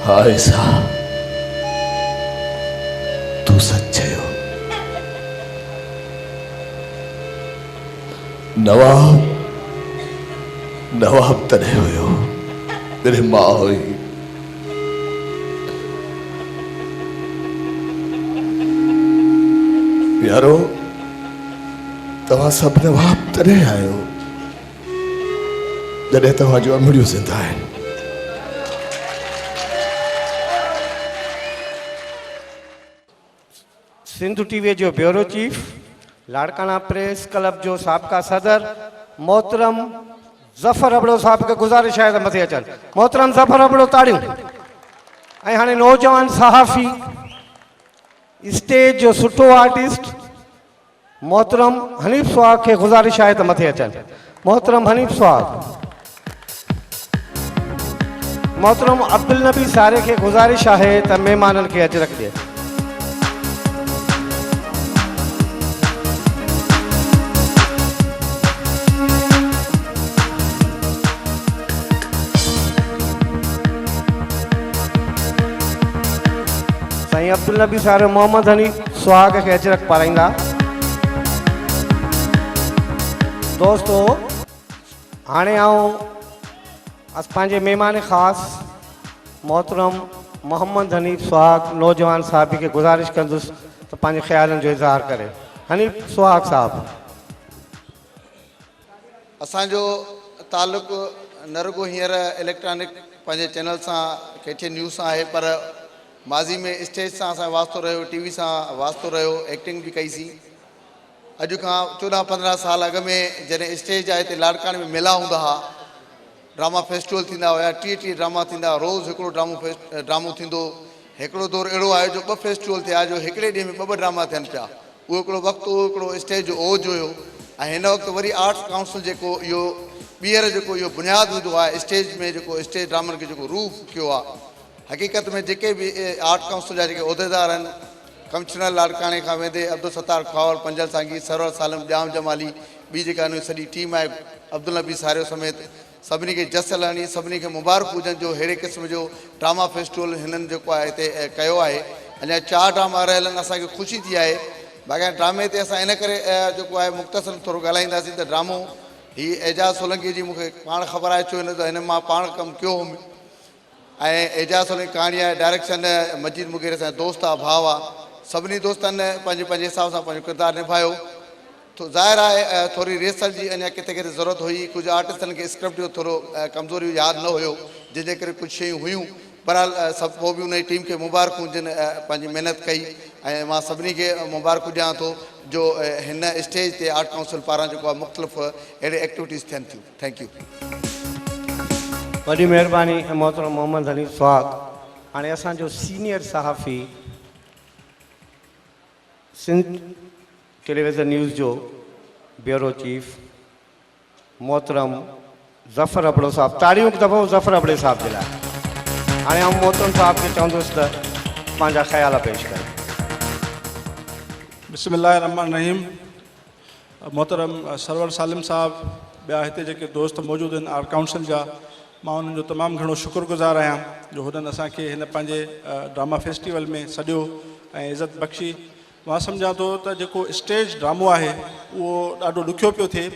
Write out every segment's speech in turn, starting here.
आयसा तू सच हो। नवाब नवाब तने हुयो तेरे मां हुई। यारो तव्हां सब नवाब तने आयो जॾहिं तव्हांजो अमड़ियूं ज़िंदा आहिनि। सिंधु टीवी जो bureau chief, Larkana press club जो साबका सदर मोहतरम ज़फर अबड़ो साहब के गुजारिश है तो मथे अचन। मोहतरम ज़फर अबड़ो ताड़ियों। ऐं हाणे नौजवान सहाफ़ी स्टेज जो सुठो आर्टिस्ट मोहतरम हनीफ सुहाग के गुजारिश है तो मथे अचन। मोहतरम हनीफ सुहाग। मोहतरम अब्दुल नबी सारे के गुजारिश है तो मेहमानन के अच रख दे। साईं अब्दुल नबी सारे मोहम्मद हनीफ सुहाग के अच रख पाराईंदा। दोस्तों हाणे आऊं पंहिंजे मेहमान ख़ास मोहतरम मोहम्मद हनीफ सुहाग नौजवान साहब के गुजारिश कंदुसि तो पंहिंजे ख़्यालनि जो इज़हार करे। हनीफ सुहाग साहब। असांजो ताल्लुक़ न रुगो हींअर इलेक्ट्रॉनिक पंहिंजे चैनल सां KTN न्यूज़ सां आहे, पर माज़ी में स्टेज सां असांजो वास्तो रहियो, टीवी सां वास्तो रहियो, एक्टिंग बि कईसीं। अॼु खां 14-15 साल अॻु में जॾहिं स्टेज आहे हिते लाड़काने में मेला हूंदा हुआ, ड्रामा फेस्टिवल थींदा हुया, 30 ड्रामा थींदा, रोज़ हिकिड़ो ड्रामो थींदो। हिकिड़ो दौर अहिड़ो आहे जो 2 फेस्टिवल थिया जो हिकिड़े ॾींहं में 2 ड्रामा थियनि पिया। उहो हिकिड़ो वक़्तु हुओ, हिकिड़ो स्टेज जो ओज हुयो। ऐं हिन वक़्तु वरी आर्ट्स काउंसिल जेको इहो ॿीहर जेको इहो बुनियादु विधो आहे स्टेज में, जेको स्टेज ड्रामनि खे जेको रूफ़ कयो आहे, हक़ीक़त में जेके बि आर्ट काउंसिल जा जेके उहिदेदार आहिनि, कमिश्नर लाड़काने खां वेंदे अब्दुल सत्तार खावल, पंजल सांगी, सरवर सालम, ॼाम जमाली, ॿी जेका हुन सॼी टीम आहे अब्दुल नबी सारियो समेत, सभिनी खे जस हलाइणी, सभिनी खे मुबारक हुजनि जो अहिड़े क़िस्म जो ड्रामा फेस्टिवल हिननि जेको आहे हिते कयो आहे। अञा 4 ड्रामा रहियल आहिनि, असांखे ख़ुशी थी आहे। बाक़ी ड्रामे ते असां इन करे जेको आहे मुख़्तसर थोरो ॻाल्हाईंदासीं त ड्रामो हीअ एजाज़ सोलंकी जी मूंखे पाण ख़बर आहे, छो हिन त हिन मां पाण कमु कयो हुउमि। ऐं एजाज़ सोलंकी कहाणी आहे, डायरेक्शन मजीद मुगीर असांजो दोस्त आहे, भाउ आहे। सभिनी दोस्तनि पंहिंजे पंहिंजे हिसाब सां पंहिंजो किरदारु निभायो। तो ज़ाहिर आहे थोरी रिहर्सल जी अञा किथे किथे ज़रूरत हुई। कुझु आर्टिस्टनि खे स्क्रिप्ट जो थोरो कमज़ोरी यादि न हुयो, जंहिंजे करे कुझु शयूं हुयूं। बहरहाल सभु पोइ बि उन जी टीम खे मुबारकूं जिन पंहिंजी महिनत कई। ऐं मां सभिनी खे मुबारकूं ॾियां थो जो हिन स्टेज ते आर्ट काउंसिल पारां जेको आहे मुख़्तलिफ़ अहिड़े एक्टिविटीज़ थियनि थियूं। Thank U. वॾी महिरबानी मोहतरम मोहम्मद हनीफ सुहाग। हाणे असांजो सीनियर सहाफ़ी सिंध टेलीविज़न न्यूज़ जो ब्यूरो चीफ मोहतरम ज़फर अबड़ो साहब। ताड़ियों हिकु दफ़ो ज़फर अबड़े साहब जे लाइ। हाणे आउं मोहतरम साहब खे चवंदुसि त पंहिंजा ख़्याल पेश कनि। बिस्मिल्लाहिर्रहमानिर्रहीम। मोहतरम सरवर सालिम साहब, ॿिया हिते जेके दोस्त मौजूदु आहिनि आर्ट काउंसिल जा, मां उन्हनि जो तमामु घणो शुक्रगुज़ार आहियां जो हुननि असांखे हिन पंहिंजे ड्रामा फेस्टिवल में सॼो ऐं इज़त बख़्शी। मां सम्झां थो त जेको स्टेज ड्रामो आहे उहो ॾाढो ॾुखियो पियो थिए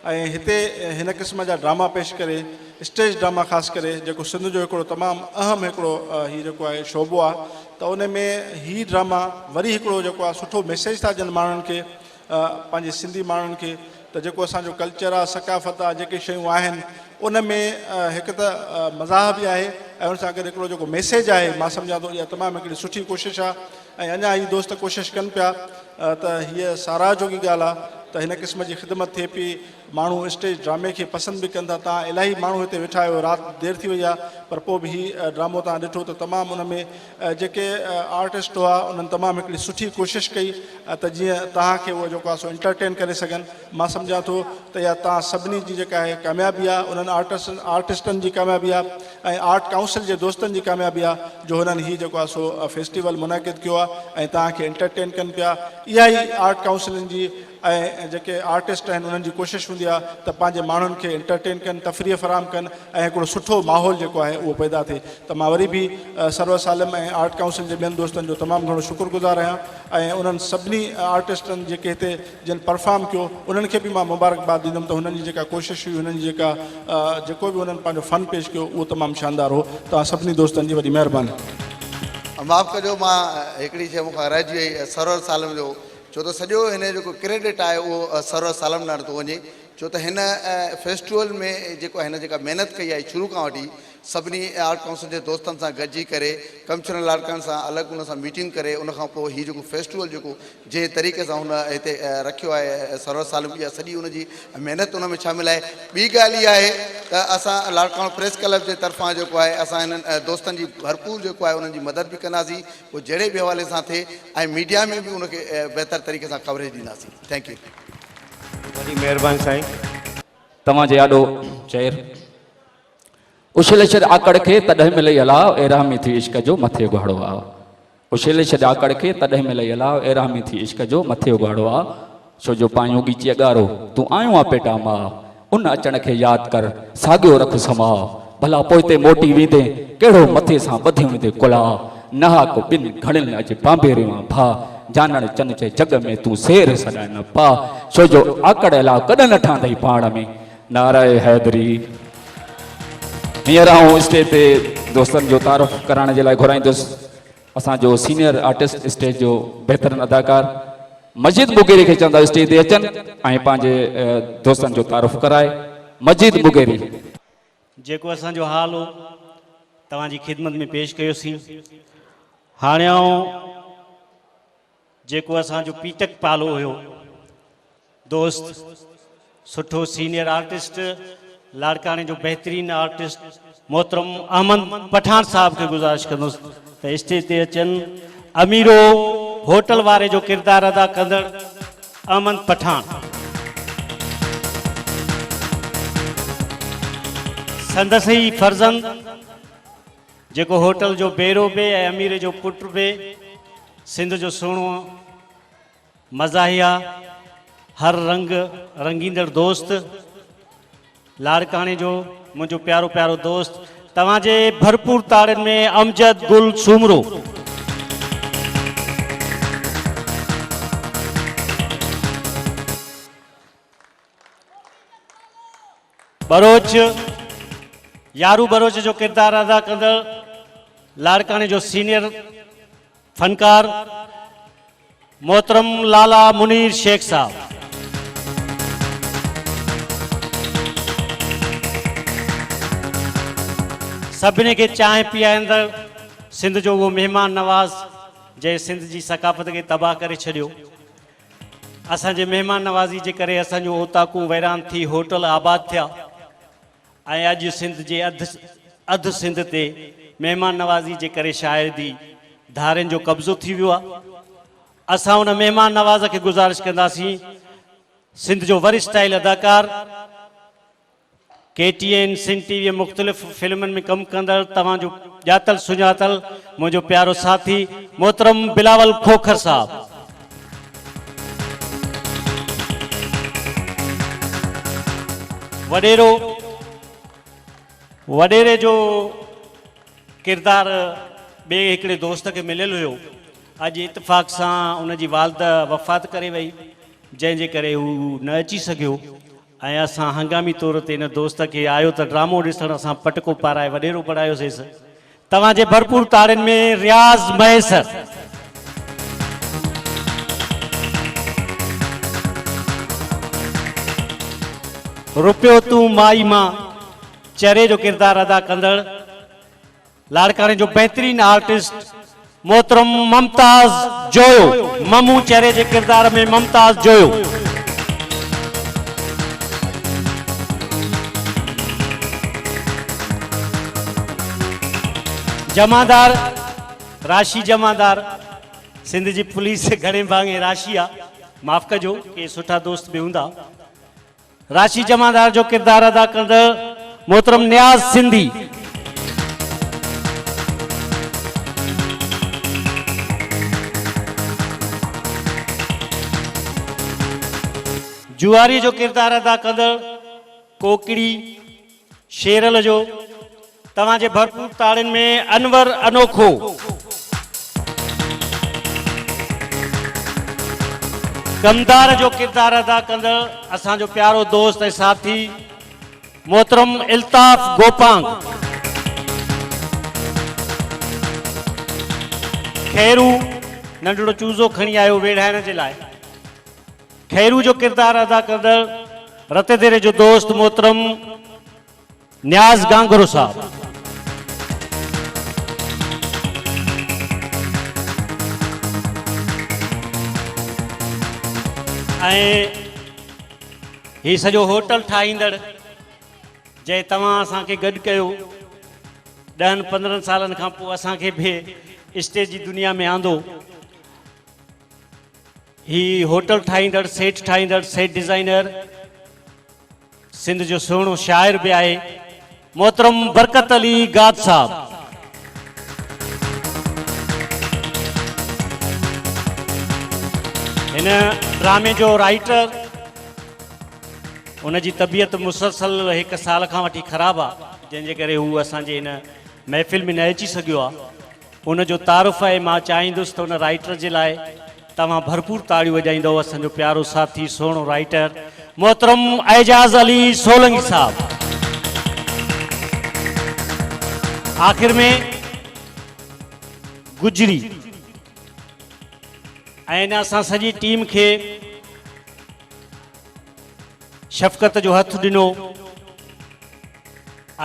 ऐं हिते हिन क़िस्म जा ड्रामा पेश करे, स्टेज ड्रामा ख़ासि करे जेको सिंध जो हिकिड़ो तमामु अहम हिकिड़ो हीउ जेको आहे शोबो आहे, त उन में हीउ ड्रामा वरी हिकिड़ो जेको आहे सुठो मैसेज था ॾियनि माण्हुनि खे, पंहिंजे सिंधी माण्हुनि खे, त जेको असांजो कल्चर आहे, सकाफ़त आहे, जेके शयूं आहिनि उन में हिकु त मज़ाह बि आहे ऐं उन सां गॾु हिकिड़ो जेको मैसेज आहे, मां सम्झां थो इहा तमामु हिकिड़ी सुठी कोशिशि आहे। ऐं अञा हीअ दोस्त कोशिशि कनि पिया त हीअ साराह जोगी ॻाल्हि आहे त हिन क़िस्म जी ख़िदमत थिए पई। माण्हू स्टेज ड्रामे खे पसंदि बि कनि था। तव्हां इलाही माण्हू हिते वेठा आहियो, राति देरि थी वई आहे, पर पोइ बि हीउ ड्रामो तव्हां ॾिठो त तमामु उन में जेके आर्टिस्ट हुआ उन्हनि तमामु हिकिड़ी सुठी कोशिशि कई त जीअं तव्हांखे उहो जेको आहे सो एंटरटेन करे सघनि। मां सम्झां थो त इहा तव्हां सभिनी जी जेका आहे कामयाबी आहे, उन्हनि आर्टिस्टनि जी कामयाबी आहे ऐं आर्ट काउंसिल जे दोस्तनि जी कामयाबी आहे जो हुननि हीउ जेको आहे सो फेस्टिवल मुनक़िद कयो आहे ऐं तव्हांखे एंटरटेन कनि पिया। इहा ई आर्ट काउंसिलनि जी ऐं जेके आर्टिस्ट आहिनि उन्हनि जी कोशिशि हूंदी आहे त पंहिंजे माण्हुनि खे एंटरटेन कनि, तफ़रीह फ़राहम कनि ऐं हिकिड़ो सुठो माहौल जेको आहे उहो पैदा थिए। त मां वरी बि सर्वर सालम ऐं आर्ट काउंसिल जे ॿियनि दोस्तनि जो तमामु घणो शुक्रगुज़ार आहियां ऐं उन्हनि सभिनी आर्टिस्टनि जेके हिते जिन परफॉर्म कयो उन्हनि खे बि मां मुबारकबाद ॾींदुमि त हुननि जी जेका कोशिशि हुई, हुननि जी जेका जेको बि उन्हनि पंहिंजो फ़न पेश कयो उहो तमामु शानदार हो। तव्हां सभिनी दोस्तनि जी वॾी महिरबानी। माफ़ु कजो, मां हिकिड़ी शइ मूंखां रहिजी वई, सरवर सालम जो, छो त सॼो हिन जेको क्रेडिट आहे उहो सरवर सालम ॾांहुं थो वञे, छो त हिन फेस्टिवल में जेको हिन जेका महिनत कई आहे शुरू खां वठी सभिनी आर्ट काउंसिल जे दोस्तनि सां गॾिजी करे, कल्चरल लाड़कान सां अलॻि उन सां मीटिंग करे, उनखां पोइ हीउ जेको फेस्टिवल जेको जंहिं तरीक़े सां हुन हिते रखियो आहे सरवर सालम, इहा सॼी उनजी महिनत उन में शामिल आहे। ॿी ॻाल्हि इहा आहे त असां लाड़काणो प्रेस क्लब जे तरफ़ां जेको आहे असां हिननि दोस्तनि जी भरपूर जेको आहे उन्हनि जी मदद बि कंदासीं, पोइ जहिड़े बि हवाले सां थिए ऐं मीडिया में बि उनखे बहितर तरीक़े सां कवरेज ॾींदासीं। Thank U. वॾी महिरबानी साईं। तव्हांजे आॾो चेर उछले छॾ आकड़ खे तॾहिं मिलई अलाव, एरामी थी इश्क जो मथे घोड़ो आहे। उछले छॾ आकड़ खे तॾहिं मिलई अलाव, एरामी थी इश्क जो मथे घोड़ो आहे। छो जो पायूं ॻीची अॻारो तूं आयो आहे पेटा मां, उन अचण खे यादि कर साॻियो रख समाव, भला पोइ ते मोटी वेंदे कहिड़ो मथे सां ॿधे वेंदे कुला, नहा को ॿिनि घणियुनि अॼु बांबेरियो आहे भा, जानण चन चए जग में तूं शेर सॾाए न पा, छो जो आकड़ अलाव कॾहिं न ठहंदई पाण में। नाराए हैदरी। हींअर आऊं स्टेज ते दोस्तनि जो तारीफ़ करण जे लाइ घुराईंदुसि असांजो सीनियर आर्टिस्ट, स्टेज जो बहितरीन अदाकार मजीद मुगेरी खे चवंदा स्टेज ते अचनि ऐं पंहिंजे दोस्तनि जो तारीफ़ कराए। मजीद मुगेरी। जेको असांजो हाल हो तव्हांजी ख़िदमत में पेश कयोसीं। हाणे आऊं जेको असांजो पीटक पालो हुयो दोस्त, सुठो सीनियर आर्टिस्ट, लाड़काने जो बेहतरीन आर्टिस्ट मोहतरम अहमद पठान साहब के गुजारिश कंदुसि त स्टेज ते अचनि। अमीरो होटल वारे जो किरदार अदा कंदड़ अहमद पठान, संदसि ई फर्ज़ंद जेको होटल जो बेरो बे ऐं अमीर जो पुट बे, सिंध जो सुहिणो मज़ाहिया हर रंग रंगींदड़ दोस्त, लाड़काने जो मुंहिंजो प्यारो प्यारो दोस्त, तव्हांजे भरपूर ताड़ियुनि में अमजद गुल सूमरो। बरोच यारू बरोच जो किरदार अदा कंदड़ लाड़काने जो सीनियर फनकार मोहतरम लाला मुनीर शेख साहब। सभिनी खे चांहि पीआईंदड़ सिंध जो उहो महिमान नवाज़ जंहिं सिंध जी सकाफ़त खे तबाह करे छॾियो। असांजे महिमान नवाज़ी जे करे असांजो ओताकूं वैरान थी, होटल आबाद थिया ऐं अॼु सिंध जे अधु सिंध ते महिमान नवाज़ी जे करे शायदि धारनि जो कब्ज़ो थी वियो आहे। असां उन महिमान नवाज़ खे गुज़ारिश कंदासीं, सिंध जो वरिष्ठ स्टाइल अदाकार, KTN सिंध टीवी मुख़्तलिफ़ फिल्मनि में कमु कंदड़ तव्हांजो ॼातल सुञातल मुंहिंजो प्यारो साथी मोहतरम बिलावल खोखर साहब। वॾेरे जो किरदार ॿिए हिकिड़े दोस्त खे मिलियल हुयो, अॼु इतफ़ाक़ सां उनजी वालदा वफ़ात करे वई, जंहिंजे करे हू न अची सघियो ऐं असां हंगामी तौर ते हिन दोस्त खे आयो त ड्रामो ॾिसण असां पटको पाराए वॾेरो पढ़ायोसींसि। तव्हांजे भरपूर ताड़ियुनि में रियाज़ मैसर। रुपियो तूं माई मां चेहरे जो किरदार अदा कंदड़ लाड़काने जो बेहतरीन आर्टिस्ट मोहतरम ममताज जोयो, ममू चेहरे जे किरदार में ममताज जोयो। जमादार राशि जमादार, सिंध जी पुलिस घणे भाङे राशि आहे, माफ़ कजो के सुठा दोस्त बि हूंदा। राशि जमादार जो किरदार अदा कंदड़ मोहतरम नियाज़ सिंधी। जुआरी जो किरदार अदा कंदड़ कोकिड़ी शेरल जो तव्हांजे भरपूर ताड़ियुनि में अनवर अनोखो कमदार जो किरदार अदा कंदड़ असांजो प्यारो दोस्त ऐं साथी मोहतरम इल्ताफ गोपांग खैरू नंढड़ो चूज़ो खणी आयो वेढ़ाइण जे लाइ खैरू जो किरदार अदा कंदड़ रते देरे जो दोस्त मोहतरम न्याज़ गांगरो साहब ही सॼो होटल ठाहींदड़ जंहिं तव्हां असांखे गॾु कयो 10-15 सालनि खां पोइ असांखे बि स्टेज जी दुनिया में आंदो ही होटल ठाहींदड़ सेट डिज़ाइनर सिंध जो सुहिणो शाइर बि आहे मोहतरम बरकत अली गाद साहब हिन ड्रामे जो राइटर उनजी तबियत मुसलसल 1 साल खां वठी ख़राबु आहे जंहिंजे करे हू असांजे हिन महफ़िल में न अची सघियो आहे उनजो तारुफ़ आहे मां चाहींदुसि त उन राइटर जे लाइ तव्हां भरपूर ताड़ियूं वॼाईंदव असांजो प्यारो साथी सुहिणो राइटर मोहतरम एजाज़ अली सोलंगी साहब आख़िर में गुजरी ऐं असां सॼी टीम खे शफ़क़त जो हथ ॾिनो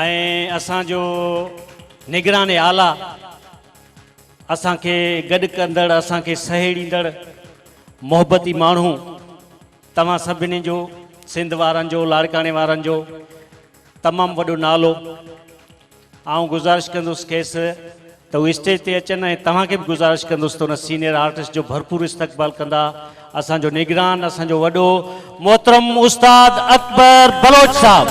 ऐं असांजो निगरान आला असांखे गॾु कंदड़ असांखे सहेड़ींदड़ मोहबती माण्हू तव्हां सभिनी जो सिंध वारनि जो लाड़काणे वारनि जो तमामु वॾो नालो आउं गुज़ारिश कंदुसि खेसि त उहे स्टेज ते अचनि ऐं तव्हांखे बि गुज़ारिश कंदुसि त उन सीनियर आर्टिस्ट जो भरपूर इस्तक़बाल कंदा असांजो निगरान असांजो वॾो मोहतरम उस्ताद अकबर बलोच साहब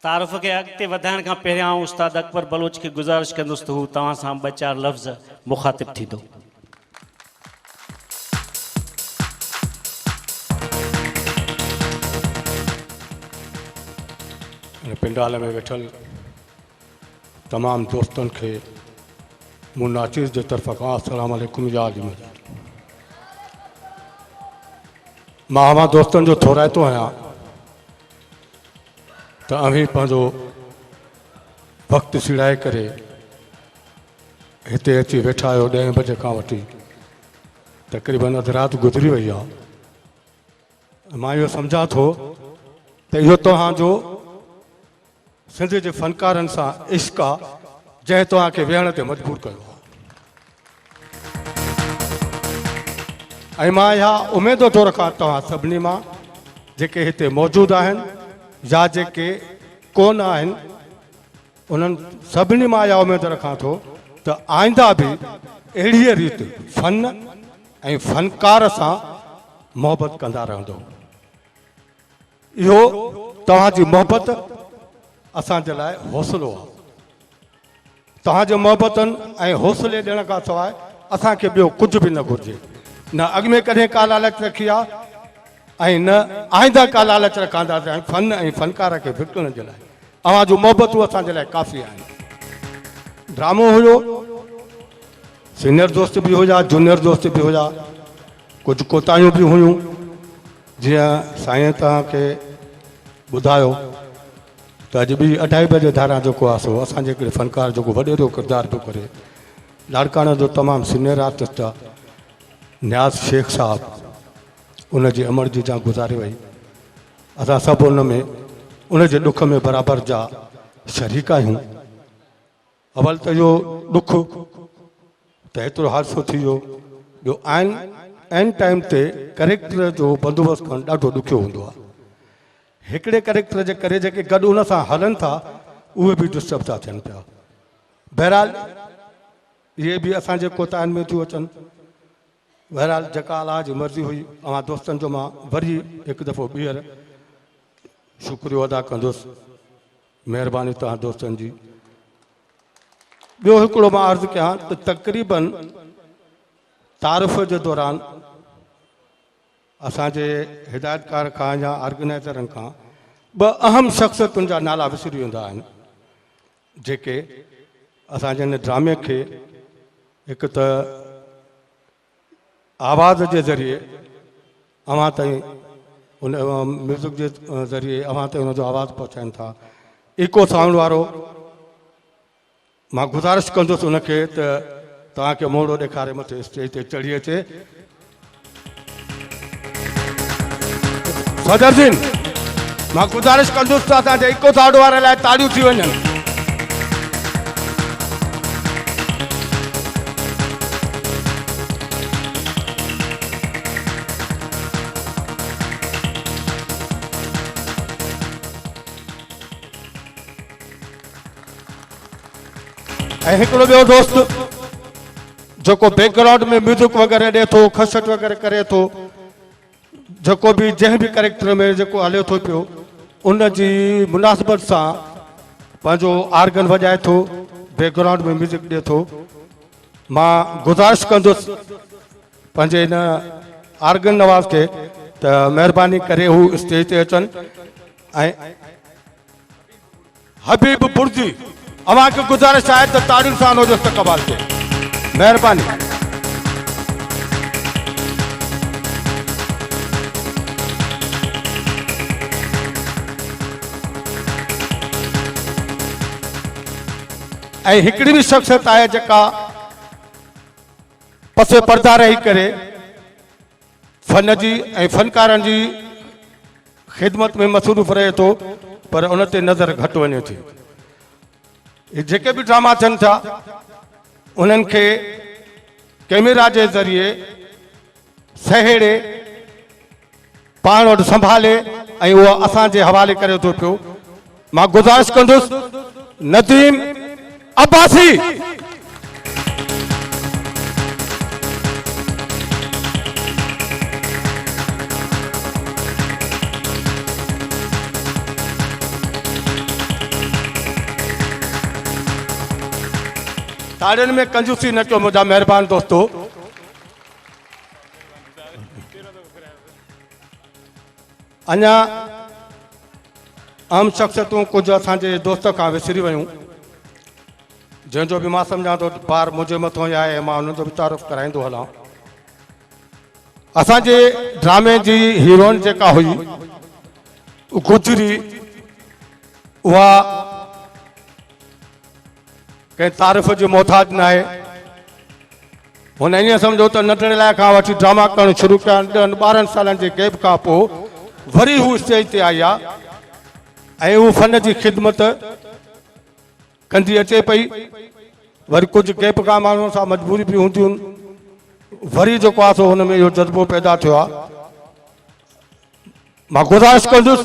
तारुफ़ के अॻिते वधाइण खां पहिरियां उस्ताद अकबर बलोच खे गुज़ारिश कंदुसि त हू तव्हां सां 2-4 लफ़्ज़ मुखातिब थींदो पिंडाल में वेठल तमाम दोस्तन के मूं नाचीज़ जे तरफ़ खां अस्सलाम वालेकुम याद मां अवां दोस्तन जो थोराइतो आहियां त अवी पंहिंजो वक़्तु सीड़ाए करे हिते अची वेठा आहियो 10 बजे खां वठी तक़रीबन अधु राति गुज़री वई आहे मां इहो सम्झां थो त इहो तव्हांजो सिंध जे फ़नकारनि सां इश्क़ आहे जंहिं तव्हांखे वेहण ते मजबूर कयो आहे ऐं मां इहा उमेद थो रखां तव्हां सभिनी मां जेके हिते मौजूदु आहिनि या जेके कोन आहिनि उन्हनि सभिनी मां इहा उमेद रखां थो त आईंदा बि अहिड़ीअ रीति फ़न ऐं फ़नकार सां मोहबत कंदा रहंदो इहो तव्हांजी मोहबत असांजे लाइ हौसलो आहे तव्हांजे मोहबतनि ऐं हौसले ॾियण खां सवाइ असांखे ॿियो कुझु बि न घुरिजे न अॻ में कॾहिं का लालच रखी आहे ऐं न आईंदा का लालच रखंदासीं ऐं फ़न ऐं फ़नकार खे विकिणण जे लाइ अवांजूं मोहबतूं असांजे लाइ काफ़ी आहिनि ड्रामो हुयो सीनियर दोस्त बि हुया जूनियर दोस्त बि हुया कुझु कोताहियूं बि हुयूं जीअं साईं तव्हांखे ॿुधायो त अॼु बि 2:30 बजे धारा जेको आहे सो असांजे हिकिड़े फ़नकार जेको वॾेरो किरदारु पियो करे लाड़काणे जो तमामु सीनियर आर्टिस्ट आहे न्याज़ शेख साहब उनजी अमर जी जान गुज़ारे वई असां सभु उन में उनजे ॾुख में बराबरि जा शरीक आहियूं अवल त इहो ॾुख त हेतिरो हादसो थी वियो ॿियो एन टाइम ते करेक्टर जो बंदोबस्तु करणु ॾाढो ॾुखियो हूंदो आहे हिकिड़े करेक्टर जे करे जेके गॾु उन सां हलनि था उहे बि डिस्टर्ब था थियनि पिया बहरहाल इहे बि असांजे कोताहिनि में थियूं अचनि। बहरहाल जेका अलाह जी मर्ज़ी हुई, अवां दोस्तनि जो मां वरी हिकु दफ़ो ॿीहर शुक्रियो अदा कंदुसि, महिरबानी तव्हां दोस्तनि जी। ॿियो हिकिड़ो मां अर्ज़ु कयां त तक़रीबन तारीफ़ जे दौरान असांजे हिदायतकार खां या ऑर्गेनाइज़रनि खां ॿ अहम शख़्सियतुनि जा नाला विसरी वेंदा आहिनि, जेके असांजे हिन ड्रामे खे हिकु त आवाज़ जे ज़रिए अवां ताईं, उन म्यूज़िक जे ज़रिए अवां ताईं उनजो आवाज़ु पहुचाइनि था। इको साउंड वारो मां गुज़ारिश कंदुसि उनखे त तव्हांखे मोड़ो ॾेखारे मथे स्टेज ते चढ़ी अचे। सदरजीन, मां गुज़ारिश कंदुसि त असांजे इको साउंड वारे लाइ ताड़ियूं थी वञनि। ऐं हिकिड़ो ॿियो दोस्त जेको बैकग्राउंड में म्यूज़िक वग़ैरह ॾिए थो, खसट वग़ैरह करे थो, जेको बि जंहिं बि कैरेक्टर में जेको हले थो पियो, उन जी मुनासिबत सां पंहिंजो आर्गन वॼाए थो, बैकग्राउंड में म्यूज़िक ॾिए थो। मां गुज़ारिश कंदुसि पंहिंजे हिन आर्गन नवाज़ खे त महिरबानी करे हू स्टेज ते अचनि। ऐं हबीब बुर्जी, अव्हांखे गुज़ारिश आहे त ताड़ियुनि सां हुनजो इस्तक़बाल थिए, महिरबानी। ऐं हिकिड़ी बि शख़्सियत आहे जेका पसे पर्दा रही करे फन जी ऐं फनकारनि जी ख़िदमत में मसरूफ़ रहे थो, पर उन ते नज़र घटि वञे थी। जेके बि ड्रामा थियनि था उन्हनि खे कैमरा जे ज़रिए सहेड़े पाण वटि संभाले ऐं उहो असांजे हवाले करे थो पियो। मां गुज़ारिश कंदुसि नदीम अब्बासी, ताड़ियुनि में कंजूसी न कयो मुंहिंजा महिरबान दोस्तो। अञा आम शख़्सियतूं कुझु असांजे दोस्त खां विसरी वियूं, जंहिंजो बि मां सम्झां थो ॿार मुंहिंजे मथां ई आहे, मां हुनजो बि तारीफ़ कराईंदो हलां। असांजे ड्रामे जी हीरोइन जेका हुई गुजरी, उहा कंहिं तारीफ़ जी मोहताज न आहे। हुन ईअं सम्झो त नंढड़े लाइ खां वठी ड्रामा करणु शुरू कया, 10-12 सालनि जे गैप खां पोइ वरी हू स्टेज ते आई आहे ऐं हू फन जी ख़िदमत कंदी अचे पई। वरी कुझु गैप खां माण्हुनि सां मजबूरी बि हूंदियूं आहिनि, वरी जेको आहे सो हुन में इहो जज़्बो पैदा थियो आहे। मां गुज़ारिश कंदुसि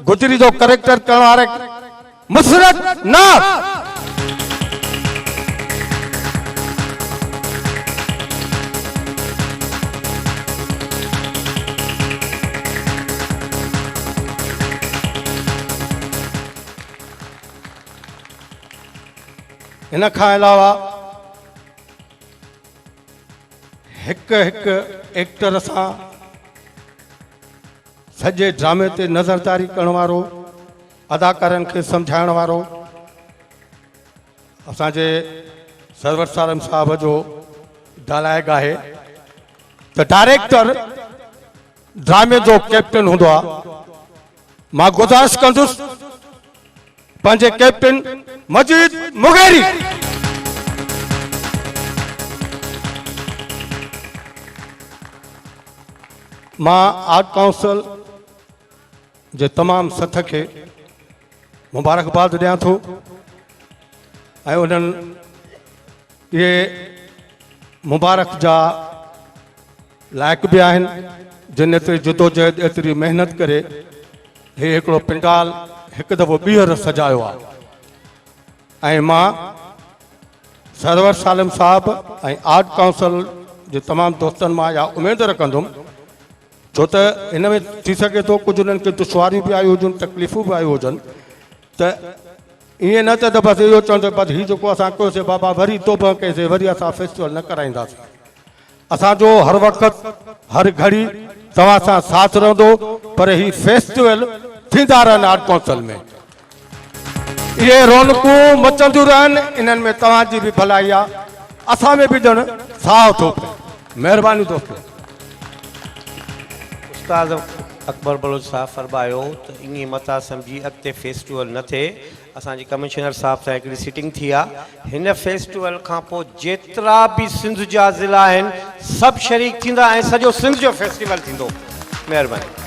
गुजरी जो करेक्टर करण वारे मुसरत नाज़, इन खां अलावा हिकु हिकु एक्टर सां सॼे ड्रामे ते नज़रदारी करण वारो, अदाकारनि खे सम्झाइण वारो असांजे सरवर सालम साहब जो डायलॉग आहे त डायरेक्टर ड्रामे जो कैप्टन हूंदो आहे। मां गुज़ारिश कंदुसि पंहिंजे कैप्टन मजीद मुगेरी, मां आर्ट काउंसिल जे तमामु सथ खे मुबारकबाद ॾियां थो ऐं उन्हनि इहे मुबारक जा लाइक़ बि आहिनि, जिन एतिरी जदोजहद एतिरी महिनत करे हे हिकिड़ो पंडाल हिकु दफ़ो ॿीहर सजायो आहे। ऐं मां सरवर सालिम साहब ऐं आर्ट काउंसिल जे तमामु दोस्तनि मां इहा उमेदु रखंदुमि छो त हिन में थी सघे थो कुझु उन्हनि खे दुश्वारियूं बि आयूं हुजनि तकलीफ़ूं बि आयूं हुजनि त ईअं न त बसि इहो चवंदो बसि हीउ जेको असां कयोसीं बाबा वरी तोबा कईसीं वरी असां फेस्टिवल न कराईंदासीं असांजो हर वक़्तु हर घड़ी तव्हां सां साथ रहंदो पर हीउ फेस्टिवल थींदा रहनि आर्ट काउंसिल में इहे रौनकूं मचंदियूं रहनि इन्हनि में तव्हांजी बि भलाई आहे असां में बि ॼण साह थो पिए महिरबानी दोस्तो उस्ताद अकबर बलोच साहब फरमायो त ईअं मता सम्झी अॻिते फेस्टिवल न थिए असांजे कमिश्नर साहब सां हिकिड़ी सीटिंग थी आहे हिन फेस्टिवल खां पोइ जेतिरा बि सिंध जा ज़िला आहिनि सभु शरीक थींदा ऐं सॼो सिंध जो फेस्टिवल थींदो महिरबानी